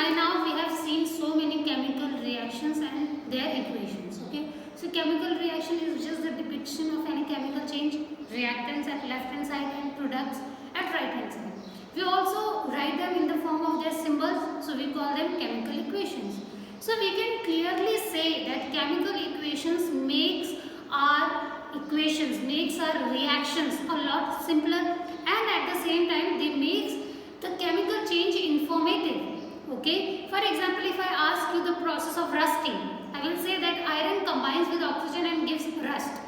by now we have seen so many chemical reactions and their equations. Okay, so chemical reaction is just the depiction of any chemical change, reactants at left hand side and products at right hand side. We also write them in the form of their symbols, so we call them chemical equations. So we can clearly say that chemical equations makes our reactions a lot simpler, and at the same time they makes the chemical change informative. Okay, for example, if I ask you the process of rusting, I will say that iron combines with oxygen and gives rust.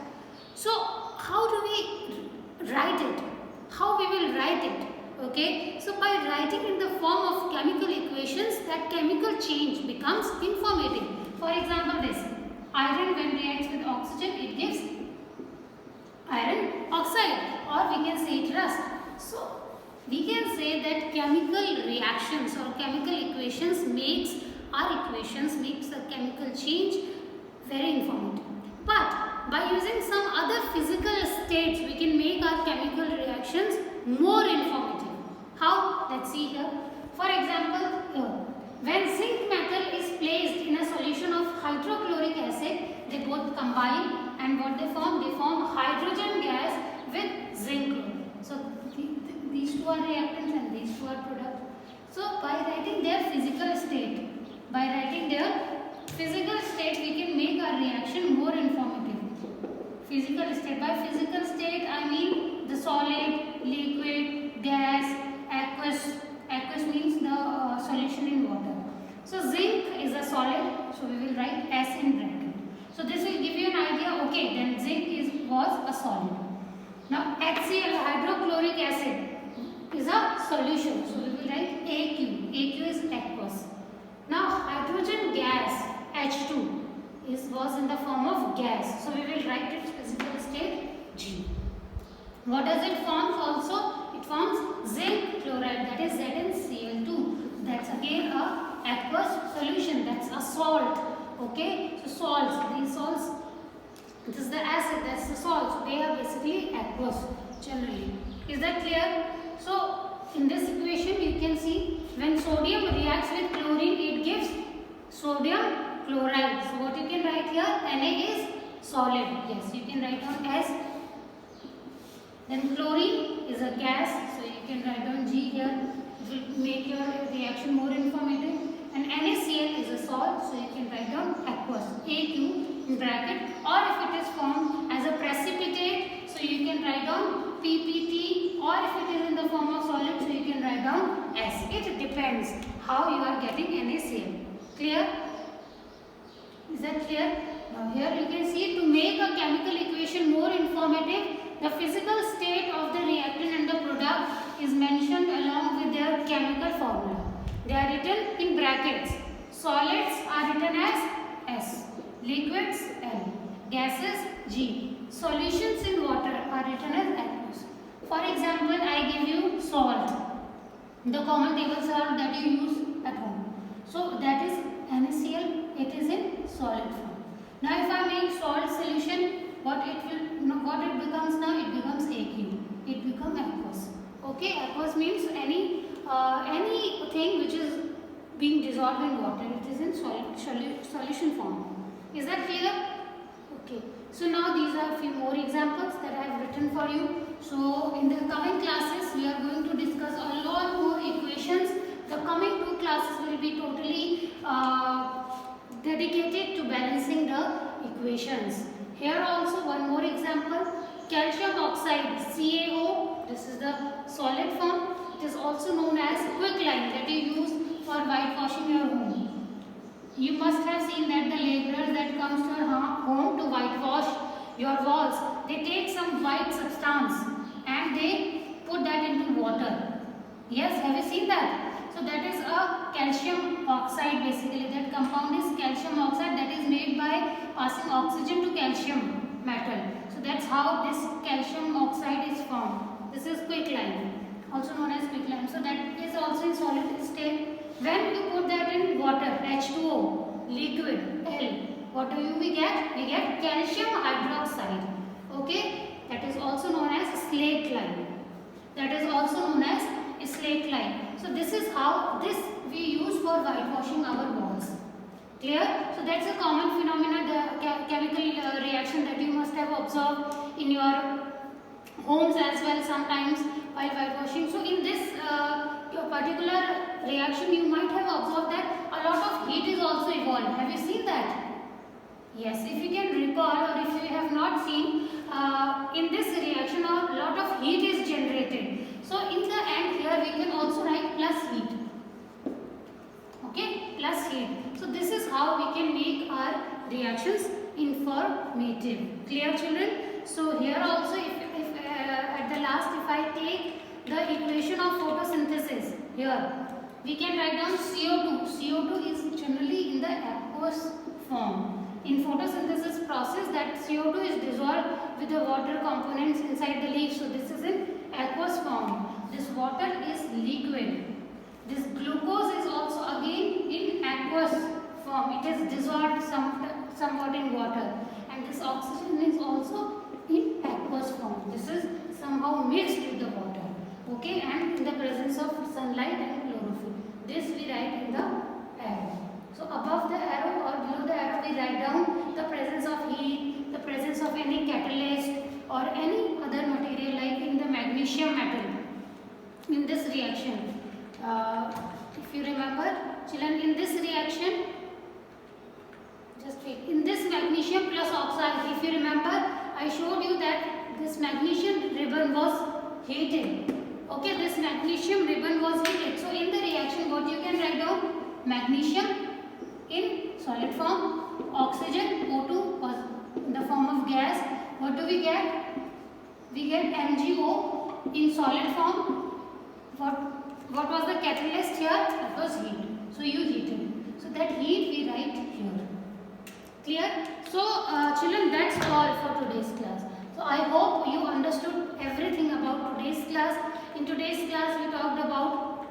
So how do we write it? How we will write it? Okay, so by writing in the form of chemical equations, that chemical change becomes informative. For example, this iron when reacts with oxygen, it gives iron oxide, or we can say it rust. So we can say that chemical reactions or chemical equations makes the chemical change very informative. But by using some other physical states, we can make our chemical reactions more informative. How? Let's see here. For example, when zinc metal is placed in a solution of hydrochloric acid, they both combine, and what they form? They form hydrogen gas with zinc chloride. So these two are reactants and these two are products. So by writing their physical state, we can make our reaction more informative. Physical state. By physical state, I mean the solid, liquid, gas, aqueous. Aqueous means the solution in water. So zinc is a solid, so we will write S in bracket. So this will give you an idea. Okay, then zinc was a solid. Now HCl, hydrochloric acid, is a solution, so we will write AQ. AQ is aqueous. Now hydrogen gas H2 was in the form of gas, so we will write its physical state G. What does it form also? It forms zinc chloride, that is ZnCl2. That's again a aqueous solution, that's a salt. Okay, so salts, these salts, this is the acid, that's the salt, so they are basically aqueous generally. Is that clear? So in this equation you can see when sodium reacts with chlorine, it gives sodium chloride. So what you can write here? Na is solid. Yes, you can write down S. Then chlorine is a gas, so you can write down G here. It will make your reaction more informative. And NaCl is a salt, so you can write down aqueous, AQ in bracket. Or if it is formed as a precipitate, so you can write down PPT. Or if it is in the form of solid, so you can write down S. It depends how you are getting NaCl. Clear? Is that clear? Now here you can see, to make a chemical equation more informative, the physical state of the reactant and the product is mentioned along with their chemical formula. They are written in brackets. Solids are written as S, liquids L, gases G, solutions in water are written as aqueous. For example, I give you salt, the common table salt that you use at home. So that is NaCl, it is in solid form. Now if I make salt solution, what it becomes now? It becomes AQ. It becomes aqueous. Okay, aqueous means anything which is being dissolved in water. It is in solution form. Is that clear? Okay. So now these are a few more examples that I have written for you. So in the coming classes, we are going to discuss a lot more equations. The coming 2 classes will be totally dedicated to balancing the equations. Here also one more example, calcium oxide CaO, this is the solid form. It is also known as quicklime that you use for whitewashing your home. You must have seen that the laborers that comes to your home to whitewash your walls, they take some white substance and they put that into water. Yes, have you seen that? So that is a calcium oxide basically. That compound is calcium oxide that is made by passing oxygen to calcium metal. So that's how this calcium oxide is formed. This is quicklime, also known as quicklime. So that is also in solid state. When you put that in water, H2O, liquid, L, what do we get? We get calcium hydroxide. Okay, that is also known as slate lime. That is also known as slate lime. So this is how this we use for for whitewashing our walls. Clear? So that's a common phenomenon, the chemical reaction that you must have observed in your homes as well sometimes while whitewashing. So in this particular reaction, you might have observed that a lot of heat is also evolved. Have you seen that? Yes, if you can recall, or if you have not seen, in this reaction a lot of heat is generated. So in the end here we can also write plus heat. Okay, plus heat. So this is how we can make our reactions informative. Clear, children? So here also, if at the last, if I take the equation of photosynthesis, here we can write down CO2. CO2 is generally in the aqueous form. In photosynthesis process, that CO2 is dissolved with the water components inside the leaf. So this is in aqueous form. This water is liquid. This glucose is also again in aqueous form. It is dissolved somewhat in water. And this oxygen is also in aqueous form. This is somehow mixed with the water. Okay, and in the presence of sunlight and chlorophyll. This we write in the arrow. So above the arrow or below the arrow we write down the presence of heat, the presence of any catalyst or any other material like in the magnesium metal in this reaction. If you remember, children, in this reaction, just wait, in this magnesium plus oxide, if you remember, I showed you that this magnesium ribbon was heated. Okay, this magnesium ribbon was heated. So in the reaction, what you can write down? Magnesium in solid form, oxygen O2 was in the form of gas. What do we get? We get MgO in solid form. What was the catalyst here? It was heat. So you heated. So that heat we write here. Clear? So children, that's all for today's class. So I hope you understood everything about today's class. In today's class we talked about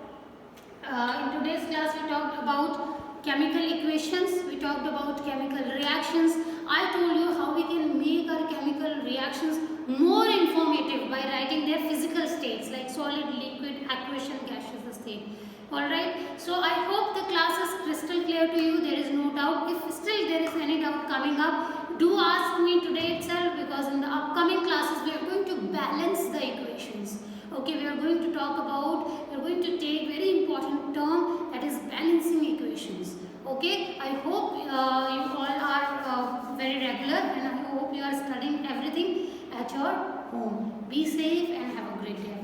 chemical equations. We talked about chemical reactions. I told you how we can make our chemical reactions more informative by writing their physical states like solid, liquid, aqueous and gaseous state. Alright, so I hope the class is crystal clear to you. There is no doubt. If still there is any doubt coming up, do ask me today itself, because in the upcoming classes we are going to balance the equations. Okay, we are going to take very important term, that is balancing equations. Okay, I hope you all are very regular, and I hope you are studying everything at your home. Be safe and have a great day.